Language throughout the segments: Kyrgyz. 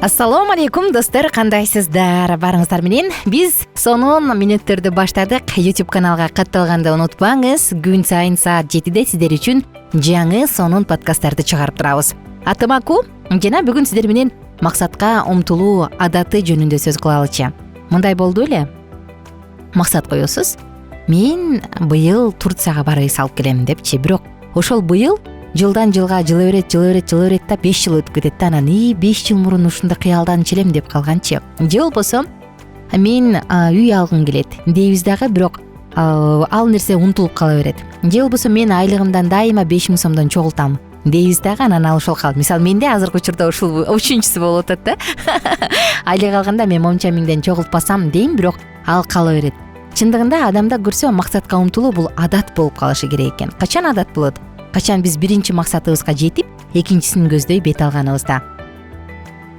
Ассалому алейкум достор, кандайсыздар? Барыңыздар менен биз сонун мүнөттөрдү баштадык. YouTube каналга катталганды унутпаңыз. Күн сайын саат 7-де сиздер үчүн жаңы сонун подкасттарды чыгарып турабыз. Атым Аку жана бүгүн сиздер менен максатка умтулуу адаты жөнүндө сөз кылалычы. Мындай болду эле. Максат коесуз. Мен быйыл Турцияга барып алып келем депчи. Бирок ошол быйыл жылдан жылга жылы берет да 5 жыл өтүп кетет да. Анан 5 жыл мурун ушундай кыялданчу элем деп калганчы. Же болбосо мен үй алгым келет дейбиз дагы, бирок ал нерсе унутулуп кала берет. Же болбосо мен айлыгымдан дайыма 5000 сомдон чогултам дейбиз дагы, анан ал ошол калат. Мисалы менде азыркы учурда ушул үчүнчүсү болуп атат да. Айлык алганда мен 10 миңден чогултпасам дейм, бирок ал кала берет. Чындыгында адамда көрсө максатка умтулуу бул адат болуп калышы керек экен. Качан адат болот? Качан биз биринчи максатыбызга жетип, экинчисин көздөй бет алганыбызда.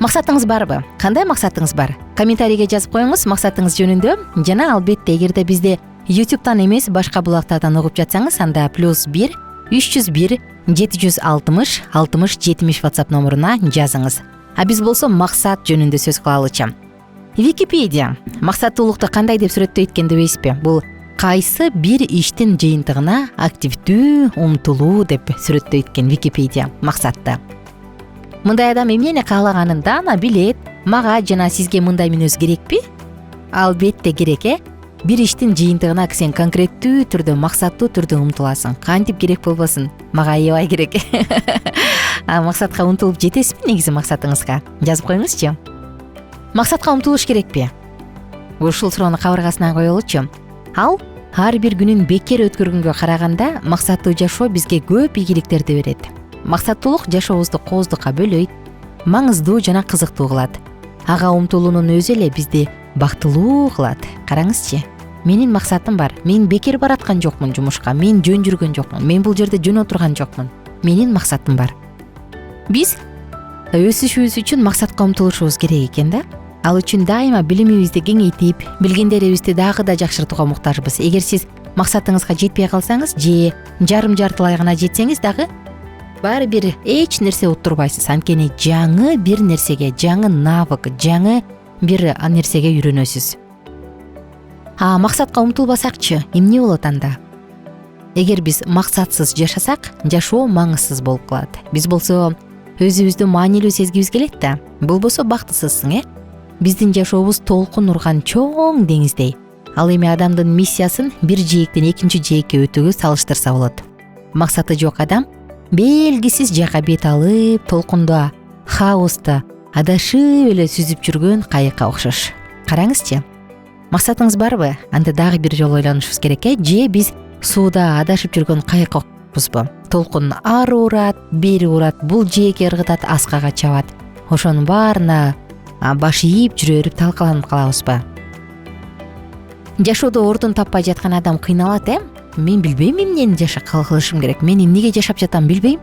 Максатыңыз барбы? Кандай максатыңыз бар? Комментарийге жазып коюңуз максатыңыз жөнүндө. Жана албетте эгерде бизди YouTube'дан эмес башка булактардан угуп жатсаңыз, анда +1 301 760 60 70 WhatsApp номуруна жазыңыз. А биз болсо максат жөнүндө сөз кылалычы. Википедия максаттуулукту кандай деп сүрөттөйт экен дебейсизби? Бул кайсы бир иштин жыйынтыгына активдүү умтулуу деп сүрөттөйт экен Википедия максатты. Мындай адам эмнени каалаганын даана билет. Мага жана сизге мындай мүнөз керекпи? Албетте керек, Бир иштин жыйынтыгына сен конкреттүү түрдө, максаттуу түрдө умтуласың. Кантип керек болбосун? Мага аябай керек. Максатка умтулуп жетесизби негизи максатыңызга? Жазып коюңузчу. Максатка умтулуш керекпи? Ушул суроону кабыргасынан коелучу. Ал ар бир күнүн бекер өткөргөнгө караганда максаттуу жашоо бизге көп ийгиликтерди берет. Максаттуулук жашообузду кооздукка бөлөйт, маңыздуу жана кызыктуу кылат. Ага умтулуунун өзү эле бизди бактылуу кылат. Караңызчы, менин максатым бар. Мен бекер бараткан жокмун жумушка, мен жөн жүргөн жокмун, мен бул жерде жөн отурган жокмун. Менин максатым бар. Биз өсүшүбүз үчүн максатка умтулушубуз керек экен да. Ал үчүн дайыма билимибизди кеңейтип, билгендерибизди дагы да жакшыртууга муктажбыз. Эгер сиз максатыңызга жетпей калсаңыз, же жарым-жартылай гана жетсеңиз дагы баары бир эч нерсе уттурбайсыз. Анткени жаңы бир нерсеге, жаңы навык, жаңы бир нерсеге үйрөнөсүз. Максатка умтулбасакчы, эмне болот анда? Эгер биз максатсыз жашасак, жашоо маңызсыз болуп калат. Биз болсо өзүбүздү маанилүү сезгибиз келет да. Болбосо бактысызсың, Биздин жашообуз толкун урган чоң деңиздей. Ал эми адамдын миссиясын бир жээктен экинчи жээкке өтүүгө салыштырса болот. Максаты жок адам белгисиз жака бет алып, толкунда, хаоста, адашып эле сүзүп жүргөн кайыкка окшош. Караңызчы. Максатыңыз барбы? Анда дагы бир жолу ойлонушубуз керек, Же биз сууда адашып жүргөн кайык окшопузбу? Толкун ары урат, бери урат, бул жээкке ыргытат, аскага чабат. Ошонун баарына баш ийип жүрө берип талкаланып калабызбы? Жашоодо ордун таппай жаткан адам кыйналат, Мен билбейм эмнени кылышым керек. Мен эмнеге жашап жатам билбейм.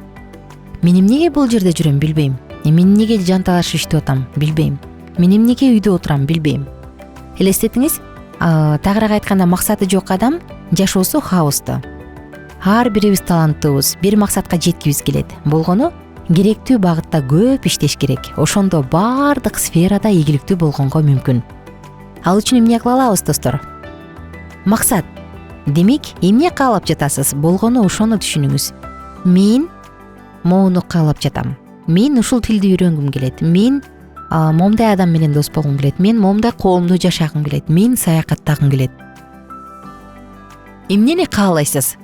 Мен эмнеге бул жерде жүрөм билбейм. Мен эмнеге жанталашып иштеп атам билбейм. Мен эмнеге үйдө отурам билбейм. Элестетиңиз, тагыраак айтканда максаты жок адам жашоосу хаосту. Ар бирибиз таланттуубуз, бир максатка жеткибиз келет. Болгону керектүү багытта көп иштеш керек. Ошондо бардык сферада ийгиликтүү болгонго мүмкүн. Ал үчүн эмне кыла алабыз, достор? Максат. Демек, эмне каалап жатасыз? Болгону ошону түшүнүңүз. Мен моуну каалап жатам. Мен ушул тилди үйрөнгүм келет. Мен момдай адам менен дос болгум келет. Мен момдай коомдо жашагым келет. Мен саякаттагым келет. Эмнени каалайсыз?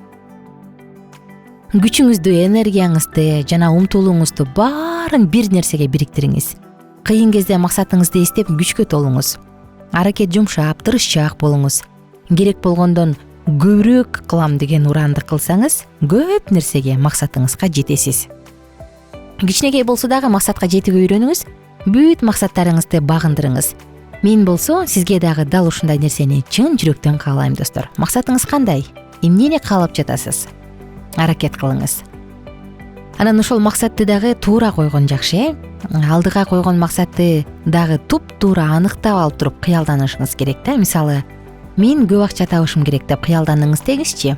Күчүңүздү, энергияңызды жана умтулууңузду баарын бир нерсеге бириктириңиз. Кыйын кезде максатыңызды эстеп күчкө толуңуз. Аракет жумшап, тырышчаак болуңуз. Керек болгондон көбүрөөк кылам деген ураанды кылсаңыз, көп нерсеге, максатыңызга жетесиз. Кичинекей болсо дагы максатка жетүүгө үйрөнүңүз, бүт максаттарыңызды багындырыңыз. Мен болсо сизге дагы дал ушундай нерсени чын жүрөктөн каалайм, достор. Максатыңыз кандай? Эмнени каалап жатасыз? Аракет кылыңыз. Анан ошол максатты дагы туура койгон жакшы, Алдыга койгон максатты дагы туп-туура аныктап алып туруп кыялданышыңыз керек да. Мисалы, мен көп акча табышым керек деп кыялданыңыз деңизчи.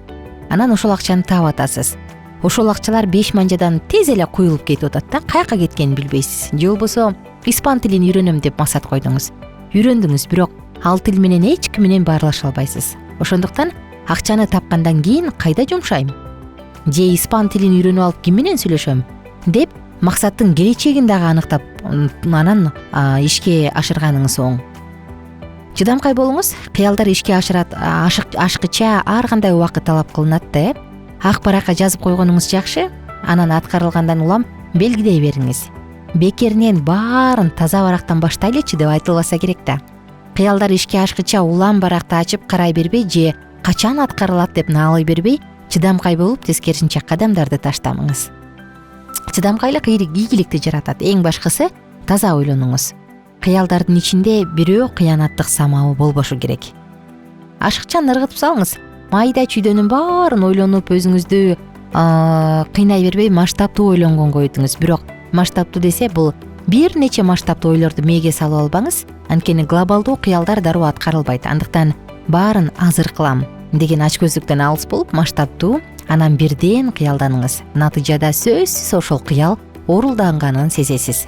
Анан ошол акчаны таап атасыз. Ошол акчалар 5 манжадан тез эле куюлуп кетип атат да. Каяка кеткенин билбейсиз. Же болбосо испан тилин үйрөнөм деп максат койдуңуз. Үйрөндүңүз, бирок ал тил менен эч ким менен баарлаша албайсыз. Ошондуктан акчаны тапкандан кийин кайда жумшайм? Же испан тилин үйрөнүп алып ким менен сүйлөшөм? Деп максаттын келечегин дагы аныктап, анан ишке ашырганыңыз оң. Чыдамкай болуңуз. Кыялдар ишке ашкыча ар кандай убакыт талап кылынат да. Ак баракка жазып койгонуңуз жакшы, анан аткарылгандан улам белгилей бериңиз. Бекеринен баарын таза барактан баштайлычы деп айтылбаса керек да. Кыялдар ишке ашкыча улам баракты ачып карай бербей же качан аткарылат деп наалай бербей, чыдамкай болуп тескерисинче кадамдарды таштамаңыз. Чыдамкайлык ийгиликти жаратат. Эң башкысы таза ойлонуңуз. Кыялдардын ичинде бирөө кыянаттык самабы болбошу керек. Ашыкчан ыргытып салыңыз. Майда чүйдөнүн баарын ойлонуп, өзүңүздү кыйнай бербей масштабтуу ойлонгонго өтүңүз. Бирок масштабтуу десе, бул бир нече масштабтуу ойлорду мээге салып албаңыз. Анткени глобалдуу кыялдар дароо аткарылбайт. Андыктан баарын азыр кылам деген ачкөздүктөн алыс болуп, масштабтуу, анан бирден кыялданыңыз. Натыйжада сөзсүз ошол кыял орулданганын сезесиз.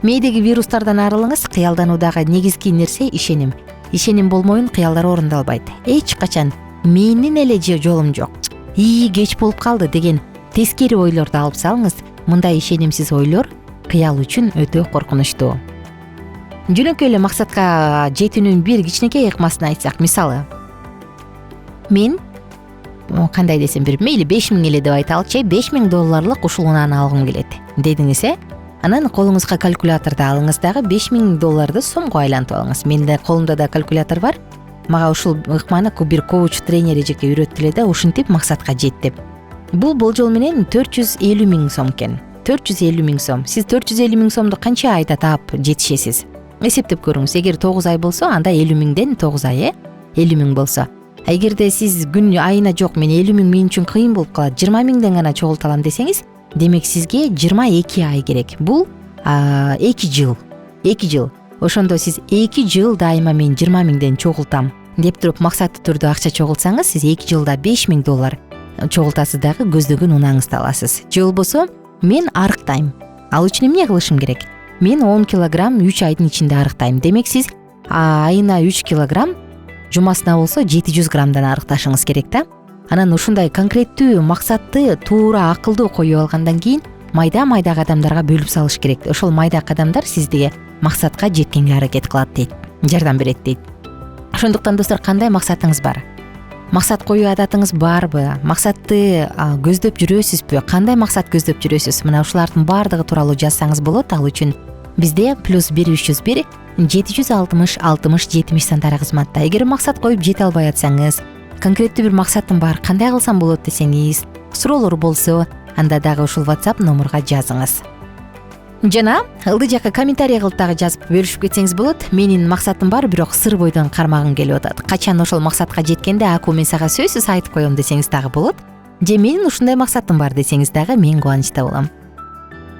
Мээдеги вирустардан арылыңыз. Кыялдануудагы негизги нерсе ишеним. Ишеним болмойун кыялдар орундалбайт. Эч качан менин эле жолум жок, кеч болуп калды деген тескери ойлорду алып салыңыз. Мындай ишенимсиз ойлор кыял үчүн өтө коркунучтуу. Жөнөкөй эле максатка жетүүнүн бир кичинекей ыкмасын айтсак, мисалы, мен кандай десем, бир мейли 5000 эле деп айталычы, $5000 ушул унааны алгым келет дедиңиз. Анан колуңузга калькуляторду алыңыз дагы $5000 сомго айлантып алыңыз. Менде колумда да калькулятор бар. Мага ушул ыкманы бир коуч тренер эжеке үйрөттү эле да, ушинтип максатка жет деп. Бул болжол менен 450 000 сом экен. 450 000 сом. Сиз 450 000 сомду канча айда таап жетишесиз? Эсептеп көрүңүз. Эгер 9 ай болсо, анда 50 000ден 9 ай 50 000 болсо. Эгерде сиз күн айына жок, мен 50 000 мен үчүн кыйын болуп калат, 20 000ден гана чогулталам десеңиз, демек сизге 22 ай керек. Бул 2 жыл. 2 жыл. Ошондо сиз 2 жыл дайыма мен 20 000ден чогултам деп туруп максаттуу түрдө акча чогултсаңыз, сиз 2 жылда $5000 чогултасыз дагы көздөгөн унааңызды аласыз. Же болбосо мен арыктайм. Ал үчүн эмне кылышым керек? Мен 10 килограмм 3 айдын ичинде арыктайм. Демек сиз айына 3 килограмм, жумасына болсо 700 граммдан арыкташыңыз керек да. Анан ушундай конкреттүү максатты туура акылдуу коюп алгандан кийин майда кадамдарга бөлүп салыш керек. Ошол майда кадамдар сизди максатка жеткенге аракет кылат дейт, жардам берет дейт. Ошондуктан достор, кандай максатыңыз бар? Максат коюу адатыңыз барбы? Максатты көздөп жүрөсүзбү? Кандай максат көздөп жүрөсүз? Мына ушулардын баардыгы тууралуу жазсаңыз болот. Ал үчүн бизде +1 301 760 60 70 сандары кызматта. Эгер максат коюп жете албай атсаңыз, конкреттүү бир максатым бар, кандай кылсам болот десеңиз, суроолор болсо, анда дагы ушул WhatsApp номурга жазыңыз. Жана ылдый жакка комментарий кылып дагы жазып бөлүшүп кетсеңиз болот. Менин максатым бар, бирок сыр бойдон кармагым келип атат. Качан ошол максатка жеткенде аку мен сага сөзсүз айтып коем десеңиз дагы болот. Же менин ушундай максатым бар десеңиз дагы мен кубанычта болом.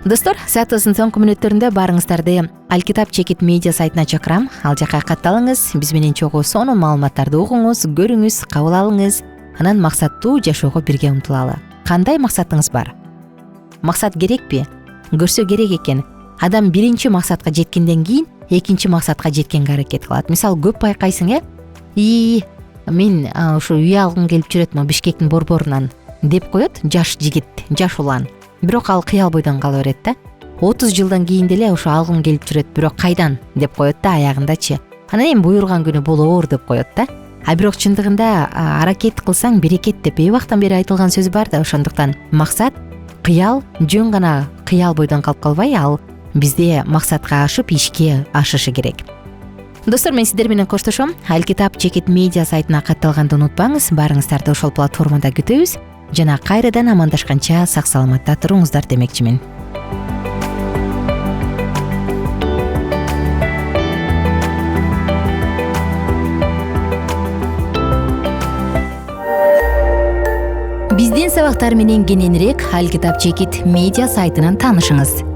Достор, саатыбыздын соңку мүнөттөрүндө баарыңыздарды Алкитап Чекит медиа сайтына чакырам. Ал жакка катталыңыз, биз менен чогуу сонун маалыматтарды угуңуз, көрүңүз, кабыл алыңыз. Анан максаттуу жашоого бирге умтулалы. Кандай максатыңыз бар? Максат керекпи? Көрсө керек экен. Адам биринчи максатка жеткенден кийин экинчи максатка жеткенге аракет кылат. Мисалы, көп байкайсың, мен ушу үй алгым келип жүрөт мо Бишкектин борборунан деп коет жаш жигит, жаш улан. Бирок ал кыял бойдон кала берет да. 30 жылдан кийин деле ушу алгым келип жүрөт, бирок кайдан деп коет да, аягындачы. Анан эми буйруган күнү болоор деп коет да. Бирок чындыгында аракет кылсаң берекет деп эбактан бери айтылган сөз бар да. Ошондуктан максат, кыял жөн гана кыял бойдон калып калбай, ал бизде максатка ашып ишке ашышы керек. Достор, мен сиздер менен коштошом. Алкитап Чекит медиа сайтына катталганды унутпаңыз. Баарыңыздарды ошол платформада күтөбүз. Жана кайрадан амандашканча сак саламатта туруңуздар демекчимин. Биздин сабактар менен кененирээк Алкитап Чекит медиа сайтынан таанышыңыз.